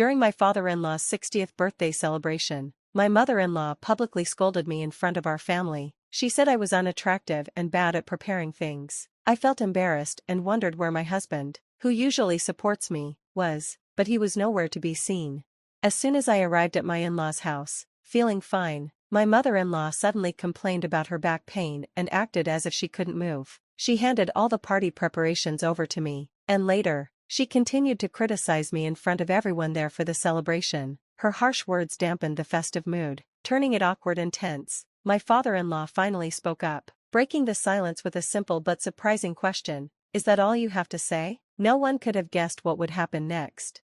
During my father-in-law's 60th birthday celebration, my mother-in-law publicly scolded me in front of our family. She said I was unattractive and bad at preparing things. I felt embarrassed and wondered where my husband, who usually supports me, was, but he was nowhere to be seen. As soon as I arrived at my in-laws' house, feeling fine, my mother-in-law suddenly complained about her back pain and acted as if she couldn't move. She handed all the party preparations over to me, and later, she continued to criticize me in front of everyone there for the celebration. Her harsh words dampened the festive mood, turning it awkward and tense. My father-in-law finally spoke up, breaking the silence with a simple but surprising question: "Is that all you have to say?" No one could have guessed what would happen next.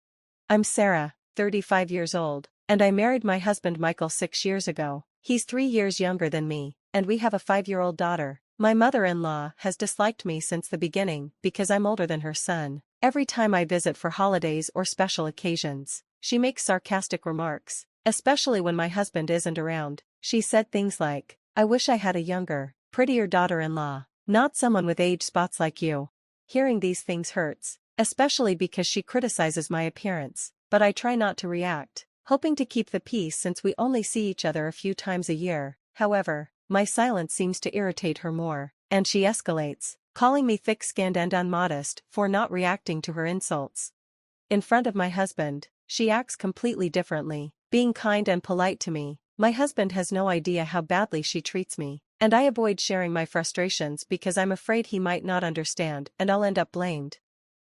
I'm Sarah, 35 years old, and I married my husband Michael 6 years ago. He's 3 years younger than me, and we have a 5-year-old daughter. My mother-in-law has disliked me since the beginning because I'm older than her son. Every time I visit for holidays or special occasions, she makes sarcastic remarks, especially when my husband isn't around. She said things like, "I wish I had a younger, prettier daughter-in-law, not someone with age spots like you." Hearing these things hurts, especially because she criticizes my appearance, but I try not to react, hoping to keep the peace since we only see each other a few times a year. However, my silence seems to irritate her more, and she escalates, calling me thick-skinned and unmodest for not reacting to her insults. In front of my husband, she acts completely differently, being kind and polite to me. My husband has no idea how badly she treats me, and I avoid sharing my frustrations because I'm afraid he might not understand and I'll end up blamed.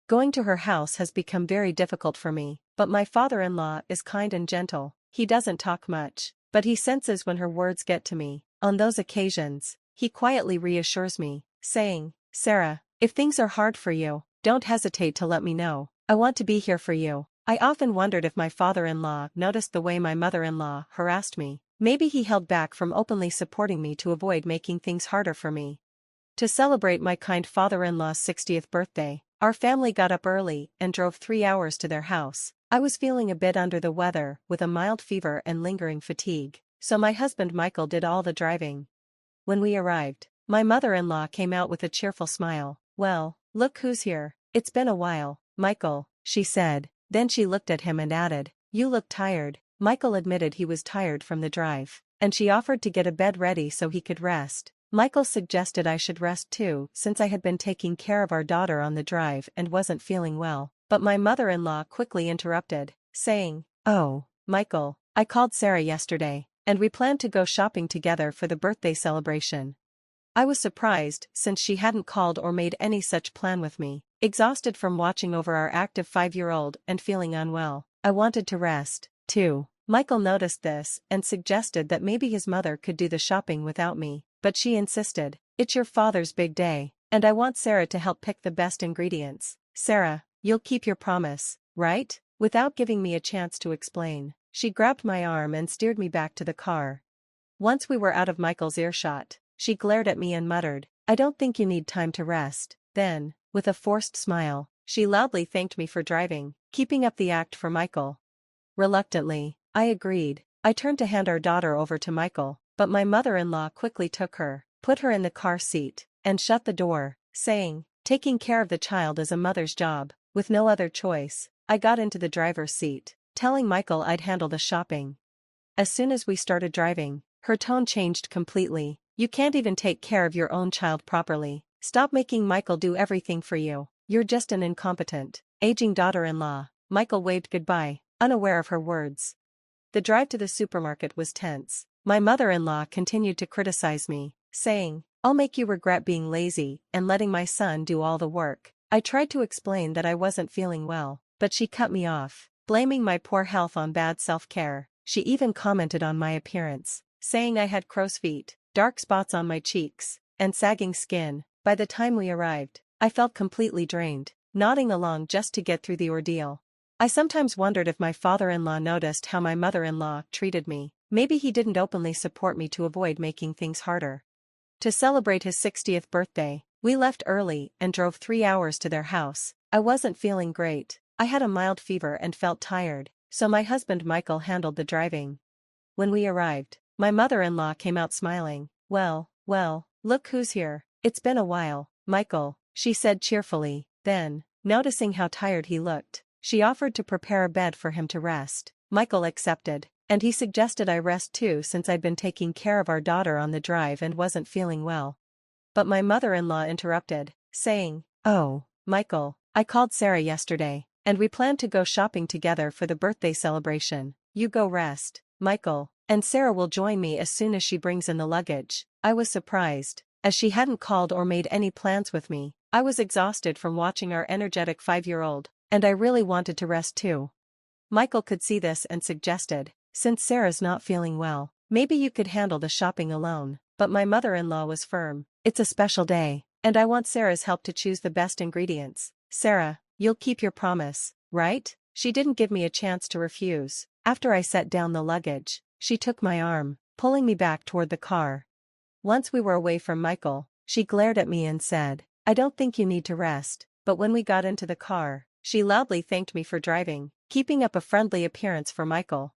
Going to her house has become very difficult for me, but my father-in-law is kind and gentle. He doesn't talk much, but he senses when her words get to me. On those occasions, he quietly reassures me, saying, "Sarah, if things are hard for you, don't hesitate to let me know. I want to be here for you." I often wondered if my father-in-law noticed the way my mother-in-law harassed me. Maybe he held back from openly supporting me to avoid making things harder for me. To celebrate my kind father-in-law's 60th birthday, our family got up early and drove 3 hours to their house. I was feeling a bit under the weather with a mild fever and lingering fatigue, so my husband Michael did all the driving. When we arrived, my mother-in-law came out with a cheerful smile. "Well, look who's here. It's been a while, Michael," she said. Then she looked at him and added, "You look tired." Michael admitted he was tired from the drive, and she offered to get a bed ready so he could rest. Michael suggested I should rest too since I had been taking care of our daughter on the drive and wasn't feeling well, but my mother-in-law quickly interrupted, saying, "Oh, Michael, I called Sarah yesterday, and we planned to go shopping together for the birthday celebration." I was surprised since she hadn't called or made any such plan with me. Exhausted from watching over our active 5-year-old and feeling unwell, I wanted to rest, too. Michael noticed this and suggested that maybe his mother could do the shopping without me, but she insisted, "It's your father's big day, and I want Sarah to help pick the best ingredients. Sarah, you'll keep your promise, right?" Without giving me a chance to explain, she grabbed my arm and steered me back to the car. Once we were out of Michael's earshot, she glared at me and muttered, "I don't think you need time to rest." Then, with a forced smile, she loudly thanked me for driving, keeping up the act for Michael. Reluctantly, I agreed. I turned to hand our daughter over to Michael, but my mother-in-law quickly took her, put her in the car seat, and shut the door, saying, "Taking care of the child is a mother's job." With no other choice, I got into the driver's seat, telling Michael I'd handle the shopping. As soon as we started driving, her tone changed completely. "You can't even take care of your own child properly. Stop making Michael do everything for you. You're just an incompetent, aging daughter-in-law." Michael waved goodbye, unaware of her words. The drive to the supermarket was tense. My mother-in-law continued to criticize me, saying, "I'll make you regret being lazy and letting my son do all the work." I tried to explain that I wasn't feeling well, but she cut me off, blaming my poor health on bad self-care. She even commented on my appearance, saying I had crow's feet, dark spots on my cheeks, and sagging skin. By the time we arrived, I felt completely drained, nodding along just to get through the ordeal. I sometimes wondered if my father-in-law noticed how my mother-in-law treated me. Maybe he didn't openly support me to avoid making things harder. To celebrate his 60th birthday, we left early and drove 3 hours to their house. I wasn't feeling great. I had a mild fever and felt tired, so my husband Michael handled the driving. When we arrived, my mother-in-law came out smiling. Well, look who's here. It's been a while, Michael," she said cheerfully. Then, noticing how tired he looked, She offered to prepare a bed for him to rest. Michael accepted, and he suggested I rest too since I'd been taking care of our daughter on the drive and wasn't feeling well. But my mother-in-law interrupted, saying, "Oh, Michael, I called Sarah yesterday, and we planned to go shopping together for the birthday celebration. You go rest, Michael, and Sarah will join me as soon as she brings in the luggage." I was surprised, as she hadn't called or made any plans with me. I was exhausted from watching our energetic 5-year-old, and I really wanted to rest too. Michael could see this and suggested, "Since Sarah's not feeling well, maybe you could handle the shopping alone." But my mother-in-law was firm. "It's a special day, and I want Sarah's help to choose the best ingredients. Sarah, you'll keep your promise, right?" She didn't give me a chance to refuse. After I set down the luggage, she took my arm, pulling me back toward the car. Once we were away from Michael, she glared at me and said, "I don't think you need to rest." But when we got into the car, she loudly thanked me for driving, keeping up a friendly appearance for Michael.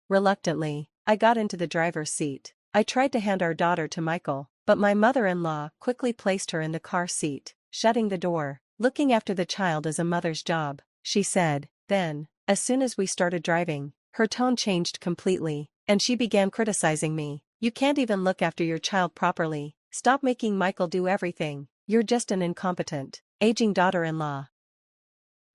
Reluctantly, I got into the driver's seat. I tried to hand our daughter to Michael, but my mother-in-law quickly placed her in the car seat, shutting the door. "Looking after the child is a mother's job," she said. Then, as soon as we started driving, her tone changed completely, and she began criticizing me. "You can't even look after your child properly. Stop making Michael do everything. You're just an incompetent, aging daughter-in-law."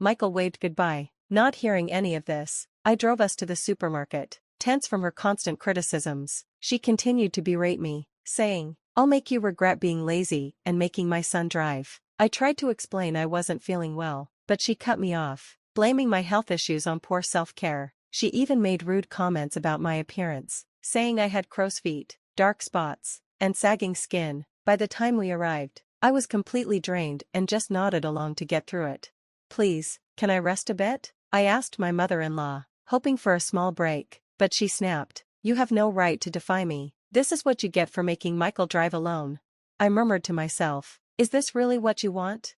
Michael waved goodbye, not hearing any of this. I drove us to the supermarket. Tense from her constant criticisms, she continued to berate me, saying, "I'll make you regret being lazy and making my son drive." I tried to explain I wasn't feeling well, but she cut me off, blaming my health issues on poor self-care. She even made rude comments about my appearance, saying I had crow's feet, dark spots, and sagging skin. By the time we arrived, I was completely drained and just nodded along to get through it. "Please, can I rest a bit?" I asked my mother-in-law, hoping for a small break, but she snapped, "You have no right to defy me. This is what you get for making Michael drive alone." I murmured to myself, "Is this really what you want?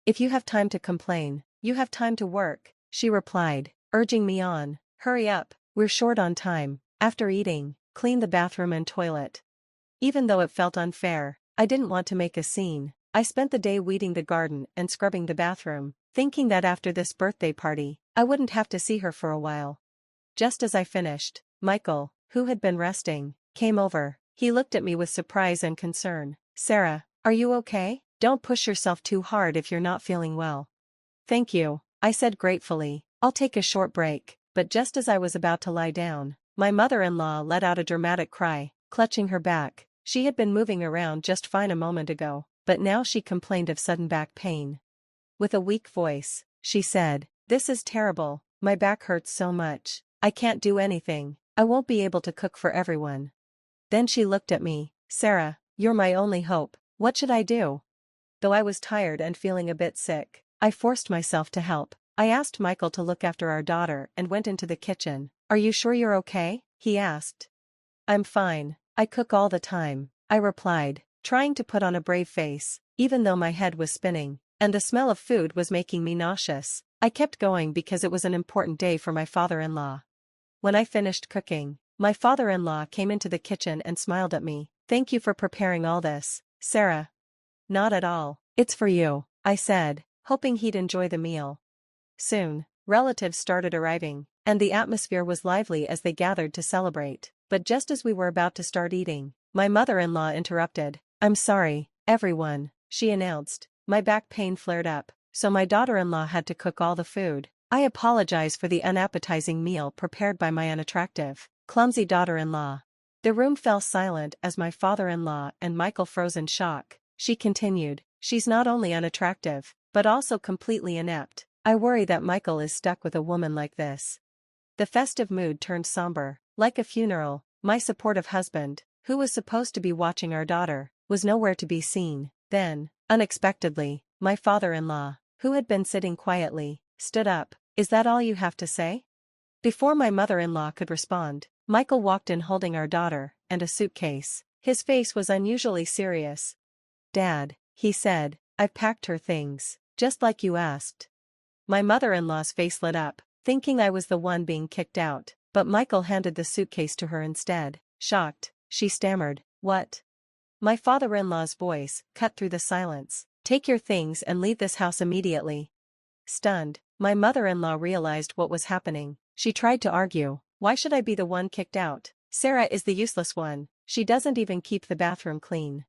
If you have time to complain, you have time to work," she replied, urging me on. "Hurry up, we're short on time." After eating, clean the bathroom and toilet. Even though it felt unfair, I didn't want to make a scene. I spent the day weeding the garden and scrubbing the bathroom, thinking that after this birthday party, I wouldn't have to see her for a while. Just as I finished, Michael, who had been resting, came over. He looked at me with surprise and concern. "Sarah, are you okay? Don't push yourself too hard if you're not feeling well." "Thank you," I said gratefully. "I'll take a short break." But just as I was about to lie down, my mother-in-law let out a dramatic cry, clutching her back. She had been moving around just fine a moment ago, but now she complained of sudden back pain. With a weak voice, she said, "This is terrible. My back hurts so much. I can't do anything. I won't be able to cook for everyone." Then she looked at me. "Sarah, you're my only hope. What should I do?" Though I was tired and feeling a bit sick, I forced myself to help. I asked Michael to look after our daughter and went into the kitchen. "Are you sure you're okay?" he asked. "I'm fine. I cook all the time," I replied, trying to put on a brave face, even though my head was spinning, and the smell of food was making me nauseous. I kept going because it was an important day for my father-in-law. When I finished cooking, my father-in-law came into the kitchen and smiled at me. "Thank you for preparing all this, Sarah." "Not at all. It's for you," I said, hoping he'd enjoy the meal. Soon, relatives started arriving, and the atmosphere was lively as they gathered to celebrate. But just as we were about to start eating, my mother-in-law interrupted. "I'm sorry, everyone," she announced. My back pain flared up, so my daughter-in-law had to cook all the food. I apologize for the unappetizing meal prepared by my unattractive, clumsy daughter-in-law. The room fell silent as my father-in-law and Michael froze in shock. She continued, "She's not only unattractive, but also completely inept. I worry that Michael is stuck with a woman like this." The festive mood turned somber. Like a funeral, my supportive husband, who was supposed to be watching our daughter, was nowhere to be seen. Then, unexpectedly, my father-in-law, who had been sitting quietly, stood up. "Is that all you have to say?" Before my mother-in-law could respond, Michael walked in holding our daughter and a suitcase. His face was unusually serious. "Dad," he said, "I've packed her things, just like you asked." My mother-in-law's face lit up, thinking I was the one being kicked out, but Michael handed the suitcase to her instead. Shocked, she stammered, "What?" My father-in-law's voice cut through the silence. "Take your things and leave this house immediately." Stunned, My mother-in-law realized what was happening. She tried to argue. Why should I be the one kicked out? Sarah is the useless one. She doesn't even keep the bathroom clean.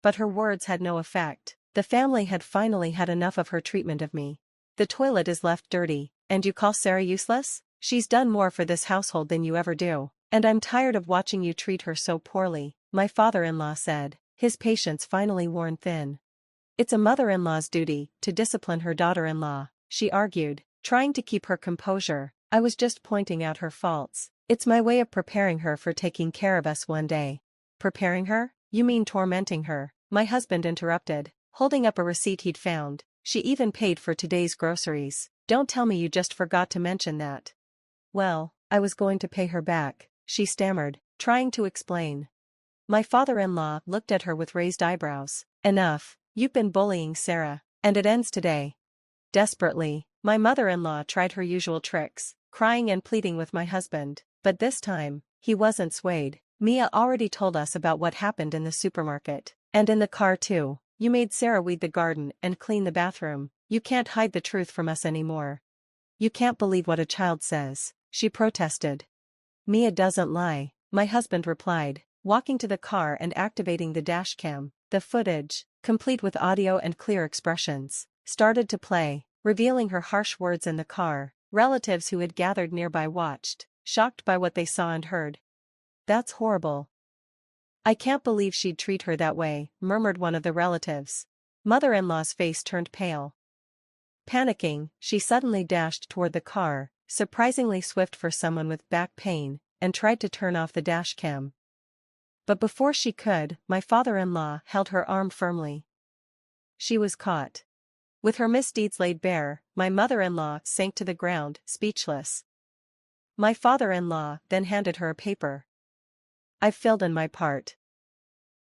But her words had no effect. The family had finally had enough of her treatment of me. The toilet is left dirty, and you call Sarah useless? She's done more for this household than you ever do. And I'm tired of watching you treat her so poorly, my father-in-law said, his patience finally worn thin. It's a mother-in-law's duty to discipline her daughter-in-law, she argued, trying to keep her composure. I was just pointing out her faults. It's my way of preparing her for taking care of us one day. Preparing her? You mean tormenting her? My husband interrupted, holding up a receipt he'd found. She even paid for today's groceries. Don't tell me you just forgot to mention that. Well, I was going to pay her back, she stammered, trying to explain. My father-in-law looked at her with raised eyebrows. Enough, you've been bullying Sarah, and it ends today. Desperately, my mother-in-law tried her usual tricks, crying and pleading with my husband, but this time, he wasn't swayed. Mia already told us about what happened in the supermarket, and in the car too. You made Sarah weed the garden and clean the bathroom. You can't hide the truth from us anymore. You can't believe what a child says, she protested. Mia doesn't lie, my husband replied, walking to the car and activating the dashcam. The footage, complete with audio and clear expressions, started to play, revealing her harsh words in the car. Relatives who had gathered nearby watched, shocked by what they saw and heard. That's horrible. I can't believe she'd treat her that way, murmured one of the relatives. Mother-in-law's face turned pale. Panicking, she suddenly dashed toward the car, surprisingly swift for someone with back pain, and tried to turn off the dashcam. But before she could, my father-in-law held her arm firmly. She was caught. With her misdeeds laid bare, my mother-in-law sank to the ground, speechless. My father-in-law then handed her a paper. I've filled in my part.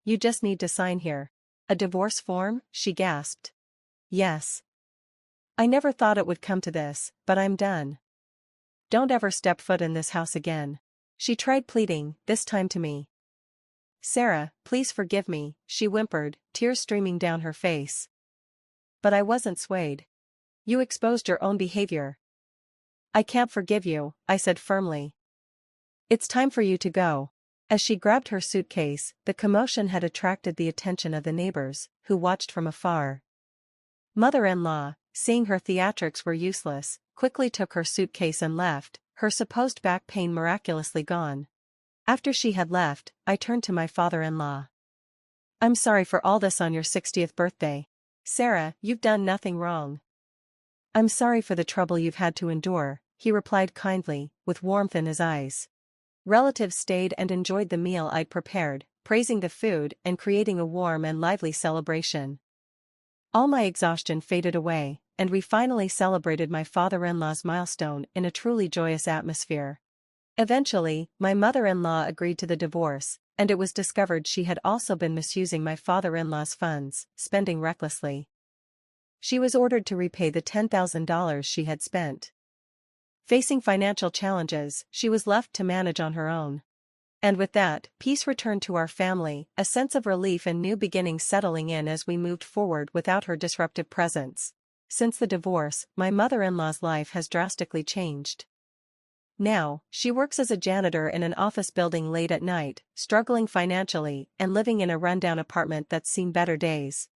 You just need to sign here. A divorce form? She gasped. Yes. I never thought it would come to this, but I'm done. Don't ever step foot in this house again. She tried pleading, this time to me. Sarah, please forgive me, she whimpered, tears streaming down her face. But I wasn't swayed. You exposed your own behavior. I can't forgive you, I said firmly. It's time for you to go. As she grabbed her suitcase, the commotion had attracted the attention of the neighbors, who watched from afar. Mother-in-law, seeing her theatrics were useless, quickly took her suitcase and left, her supposed back pain miraculously gone. After she had left, I turned to my father-in-law. I'm sorry for all this on your 60th birthday. Sarah, you've done nothing wrong. I'm sorry for the trouble you've had to endure, he replied kindly, with warmth in his eyes. Relatives stayed and enjoyed the meal I'd prepared, praising the food and creating a warm and lively celebration. All my exhaustion faded away, and we finally celebrated my father-in-law's milestone in a truly joyous atmosphere. Eventually, my mother-in-law agreed to the divorce, and it was discovered she had also been misusing my father-in-law's funds, spending recklessly. She was ordered to repay the $10,000 she had spent. Facing financial challenges, she was left to manage on her own. And with that, peace returned to our family, a sense of relief and new beginnings settling in as we moved forward without her disruptive presence. Since the divorce, my mother-in-law's life has drastically changed. Now, she works as a janitor in an office building late at night, struggling financially and living in a rundown apartment that's seen better days.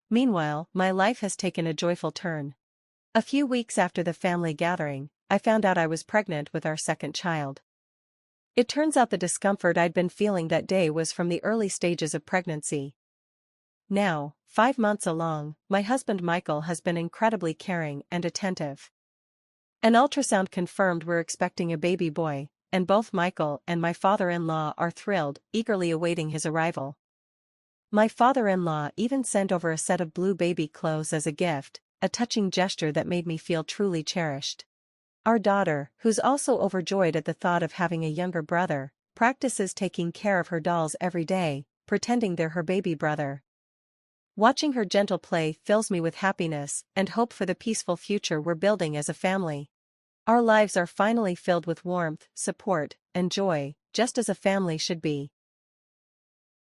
Meanwhile, my life has taken a joyful turn. A few weeks after the family gathering, I found out I was pregnant with our second child. It turns out the discomfort I'd been feeling that day was from the early stages of pregnancy. Now, 5 months along, my husband Michael has been incredibly caring and attentive. An ultrasound confirmed we're expecting a baby boy, and both Michael and my father-in-law are thrilled, eagerly awaiting his arrival. My father-in-law even sent over a set of blue baby clothes as a gift, a touching gesture that made me feel truly cherished. Our daughter, who's also overjoyed at the thought of having a younger brother, practices taking care of her dolls every day, pretending they're her baby brother. Watching her gentle play fills me with happiness and hope for the peaceful future we're building as a family. Our lives are finally filled with warmth, support, and joy, just as a family should be.